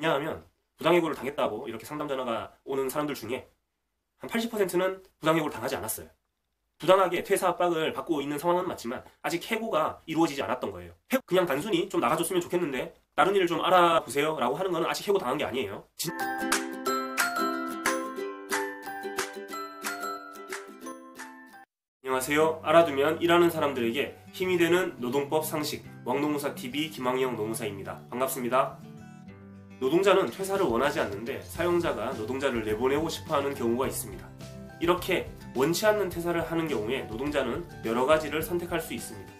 왜냐하면 부당해고를 당했다고 이렇게 상담 전화가 오는 사람들 중에 한 80%는 부당해고를 당하지 않았어요. 부당하게 퇴사 압박을 받고 있는 상황은 맞지만 아직 해고가 이루어지지 않았던 거예요. 그냥 단순히 좀 나가줬으면 좋겠는데 다른 일을 좀 알아보세요 라고 하는 거는 아직 해고 당한 게 아니에요. 안녕하세요. 알아두면 일하는 사람들에게 힘이 되는 노동법 상식 왕노무사TV 김학영 노무사입니다. 반갑습니다. 노동자는 퇴사를 원하지 않는데 사용자가 노동자를 내보내고 싶어하는 경우가 있습니다. 이렇게 원치 않는 퇴사를 하는 경우에 노동자는 여러 가지를 선택할 수 있습니다.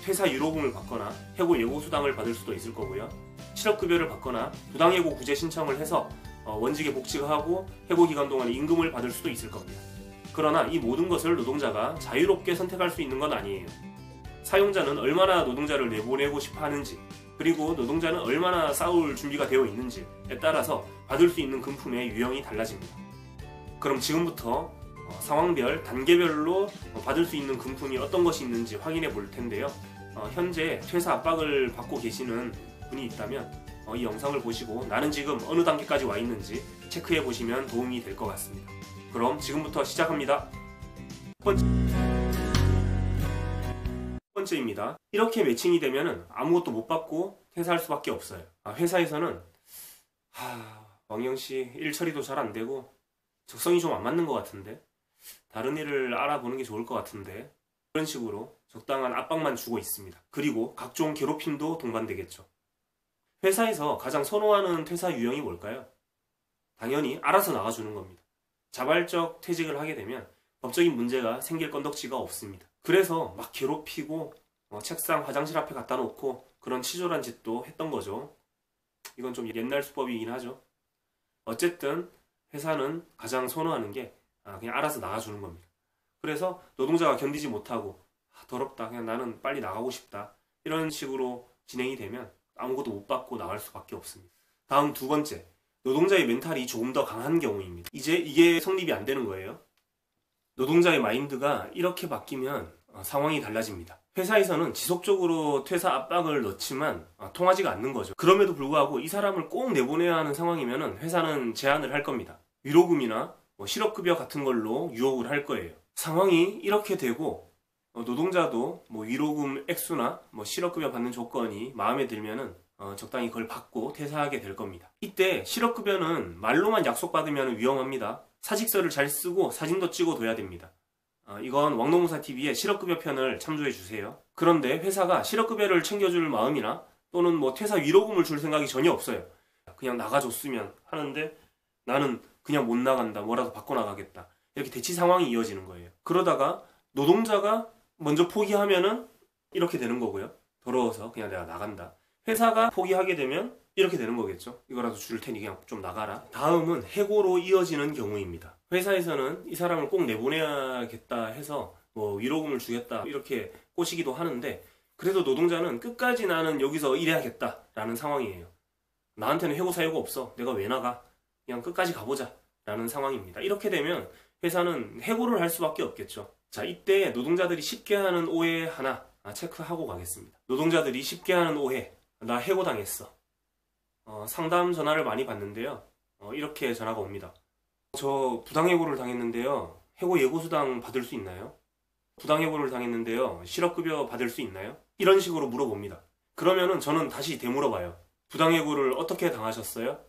퇴사 유로금을 받거나 해고 예고수당을 받을 수도 있을 거고요. 실업급여를 받거나 부당해고 구제 신청을 해서 원직에 복직을 하고 해고 기간 동안에 임금을 받을 수도 있을 겁니다. 그러나 이 모든 것을 노동자가 자유롭게 선택할 수 있는 건 아니에요. 사용자는 얼마나 노동자를 내보내고 싶어 하는지, 그리고 노동자는 얼마나 싸울 준비가 되어 있는지에 따라서 받을 수 있는 금품의 유형이 달라집니다. 그럼 지금부터 상황별, 단계별로 받을 수 있는 금품이 어떤 것이 있는지 확인해 볼 텐데요. 현재 퇴사 압박을 받고 계시는 분이 있다면 이 영상을 보시고 나는 지금 어느 단계까지 와 있는지 체크해 보시면 도움이 될 것 같습니다. 그럼 지금부터 시작합니다. 첫 번째입니다. 이렇게 매칭이 되면 아무것도 못 받고 퇴사할 수밖에 없어요. 회사에서는 왕영씨 일 처리도 잘 안 되고 적성이 좀 안 맞는 것 같은데 다른 일을 알아보는 게 좋을 것 같은데 그런 식으로 적당한 압박만 주고 있습니다. 그리고 각종 괴롭힘도 동반되겠죠. 회사에서 가장 선호하는 퇴사 유형이 뭘까요? 당연히 알아서 나가주는 겁니다. 자발적 퇴직을 하게 되면 법적인 문제가 생길 건덕지가 없습니다. 그래서 막 괴롭히고 책상 화장실 앞에 갖다 놓고 그런 치졸한 짓도 했던 거죠. 이건 좀 옛날 수법이긴 하죠. 어쨌든 회사는 가장 선호하는 게 그냥 알아서 나가주는 겁니다. 그래서 노동자가 견디지 못하고 더럽다, 그냥 나는 빨리 나가고 싶다, 이런 식으로 진행이 되면 아무것도 못 받고 나갈 수밖에 없습니다. 다음 두 번째, 노동자의 멘탈이 조금 더 강한 경우입니다. 이제 이게 성립이 안 되는 거예요. 노동자의 마인드가 이렇게 바뀌면 상황이 달라집니다. 회사에서는 지속적으로 퇴사 압박을 넣지만 통하지가 않는 거죠. 그럼에도 불구하고 이 사람을 꼭 내보내야 하는 상황이면 회사는 제한을 할 겁니다. 위로금이나 실업급여 같은 걸로 유혹을 할 거예요. 상황이 이렇게 되고 노동자도 위로금 액수나 실업급여 받는 조건이 마음에 들면은 적당히 그걸 받고 퇴사하게 될 겁니다. 이때 실업급여는 말로만 약속받으면 위험합니다. 사직서를 잘 쓰고 사진도 찍어둬야 됩니다. 이건 왕노무사TV의 실업급여 편을 참조해주세요. 그런데 회사가 실업급여를 챙겨줄 마음이나 또는 퇴사 위로금을 줄 생각이 전혀 없어요. 그냥 나가줬으면 하는데 나는 그냥 못 나간다, 뭐라도 받고 나가겠다, 이렇게 대치 상황이 이어지는 거예요. 그러다가 노동자가 먼저 포기하면은 이렇게 되는 거고요. 더러워서 그냥 내가 나간다. 회사가 포기하게 되면 이렇게 되는 거겠죠. 이거라도 줄 테니 그냥 좀 나가라. 다음은 해고로 이어지는 경우입니다. 회사에서는 이 사람을 꼭 내보내야겠다 해서 위로금을 주겠다 이렇게 꼬시기도 하는데, 그래도 노동자는 끝까지 나는 여기서 일해야겠다 라는 상황이에요. 나한테는 해고 사유가 없어, 내가 왜 나가, 그냥 끝까지 가보자 라는 상황입니다. 이렇게 되면 회사는 해고를 할 수밖에 없겠죠. 자, 이때 노동자들이 쉽게 하는 오해 하나 체크하고 가겠습니다. 노동자들이 쉽게 하는 오해, 나 해고당했어. 상담 전화를 많이 받는데요. 이렇게 전화가 옵니다. 저 부당해고를 당했는데요. 해고 예고수당 받을 수 있나요? 부당해고를 당했는데요. 실업급여 받을 수 있나요? 이런 식으로 물어봅니다. 그러면은 저는 다시 되물어봐요. 부당해고를 어떻게 당하셨어요?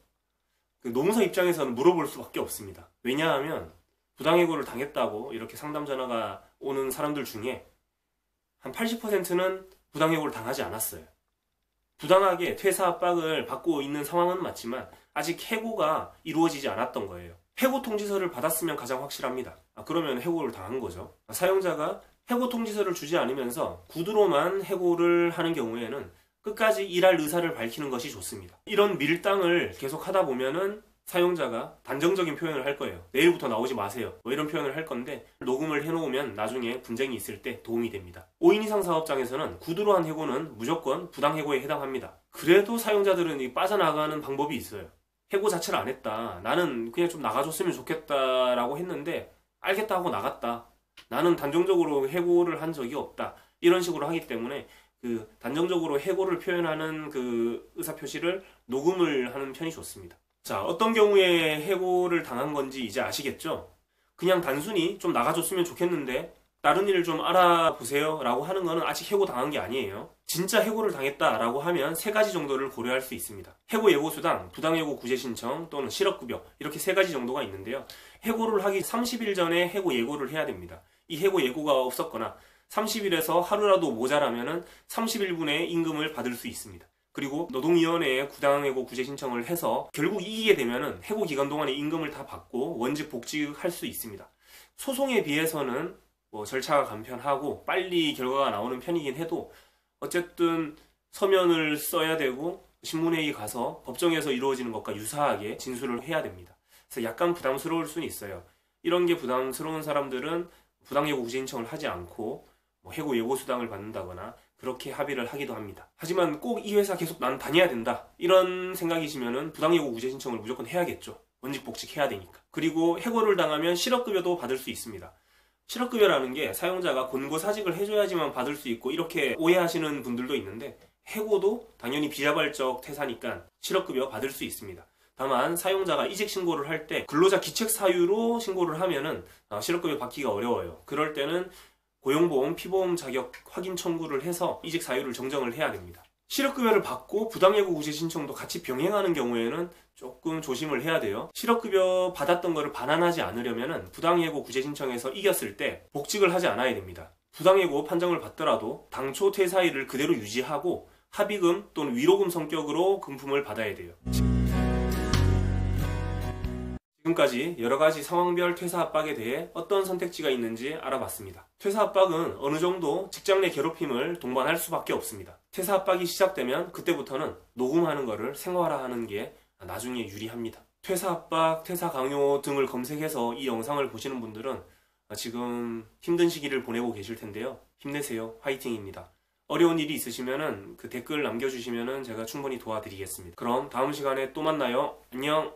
노무사 입장에서는 물어볼 수밖에 없습니다. 왜냐하면 부당해고를 당했다고 이렇게 상담 전화가 오는 사람들 중에 한 80%는 부당해고를 당하지 않았어요. 부당하게 퇴사 압박을 받고 있는 상황은 맞지만 아직 해고가 이루어지지 않았던 거예요. 해고 통지서를 받았으면 가장 확실합니다. 그러면 해고를 당한 거죠. 사용자가 해고 통지서를 주지 않으면서 구두로만 해고를 하는 경우에는 끝까지 일할 의사를 밝히는 것이 좋습니다. 이런 밀당을 계속 하다 보면은 사용자가 단정적인 표현을 할 거예요. 내일부터 나오지 마세요, 이런 표현을 할 건데, 녹음을 해놓으면 나중에 분쟁이 있을 때 도움이 됩니다. 5인 이상 사업장에서는 구두로 한 해고는 무조건 부당해고에 해당합니다. 그래도 사용자들은 빠져나가는 방법이 있어요. 해고 자체를 안 했다, 나는 그냥 좀 나가줬으면 좋겠다 라고 했는데 알겠다 하고 나갔다, 나는 단정적으로 해고를 한 적이 없다, 이런 식으로 하기 때문에 그 단정적으로 해고를 표현하는 그 의사표시를 녹음을 하는 편이 좋습니다. 자, 어떤 경우에 해고를 당한 건지 이제 아시겠죠? 그냥 단순히 좀 나가줬으면 좋겠는데 다른 일을 좀 알아보세요 라고 하는 거는 아직 해고 당한 게 아니에요. 진짜 해고를 당했다 라고 하면 세 가지 정도를 고려할 수 있습니다. 해고 예고수당, 부당해고 구제 신청 또는 실업급여, 이렇게 세 가지 정도가 있는데요. 해고를 하기 30일 전에 해고 예고를 해야 됩니다. 이 해고 예고가 없었거나 30일에서 하루라도 모자라면 30일분의 임금을 받을 수 있습니다. 그리고 노동위원회에 부당해고 구제 신청을 해서 결국 이기게 되면 해고 기간 동안에 임금을 다 받고 원직 복직할 수 있습니다. 소송에 비해서는 절차가 간편하고 빨리 결과가 나오는 편이긴 해도 어쨌든 서면을 써야 되고 신문회의 가서 법정에서 이루어지는 것과 유사하게 진술을 해야 됩니다. 그래서 약간 부담스러울 수는 있어요. 이런 게 부담스러운 사람들은 부당해고 구제 신청을 하지 않고 해고 예고수당을 받는다거나 그렇게 합의를 하기도 합니다. 하지만 꼭 이 회사 계속 난 다녀야 된다 이런 생각이시면 부당해고 구제 신청을 무조건 해야겠죠. 원직 복직해야 되니까. 그리고 해고를 당하면 실업급여도 받을 수 있습니다. 실업급여라는 게 사용자가 권고사직을 해줘야지만 받을 수 있고 이렇게 오해하시는 분들도 있는데 해고도 당연히 비자발적 퇴사니까 실업급여 받을 수 있습니다. 다만 사용자가 이직 신고를 할 때 근로자 기책 사유로 신고를 하면은 실업급여 받기가 어려워요. 그럴 때는 고용보험, 피보험 자격 확인 청구를 해서 이직 사유를 정정을 해야 됩니다. 실업급여를 받고 부당해고 구제 신청도 같이 병행하는 경우에는 조금 조심을 해야 돼요. 실업급여 받았던 거를 반환하지 않으려면 부당해고 구제 신청에서 이겼을 때 복직을 하지 않아야 됩니다. 부당해고 판정을 받더라도 당초 퇴사일을 그대로 유지하고 합의금 또는 위로금 성격으로 금품을 받아야 돼요. 지금까지 여러가지 상황별 퇴사 압박에 대해 어떤 선택지가 있는지 알아봤습니다. 퇴사 압박은 어느 정도 직장 내 괴롭힘을 동반할 수밖에 없습니다. 퇴사 압박이 시작되면 그때부터는 녹음하는 거를 생활화하는 게 나중에 유리합니다. 퇴사 압박, 퇴사 강요 등을 검색해서 이 영상을 보시는 분들은 지금 힘든 시기를 보내고 계실 텐데요. 힘내세요. 화이팅입니다. 어려운 일이 있으시면 그 댓글 남겨주시면 제가 충분히 도와드리겠습니다. 그럼 다음 시간에 또 만나요. 안녕.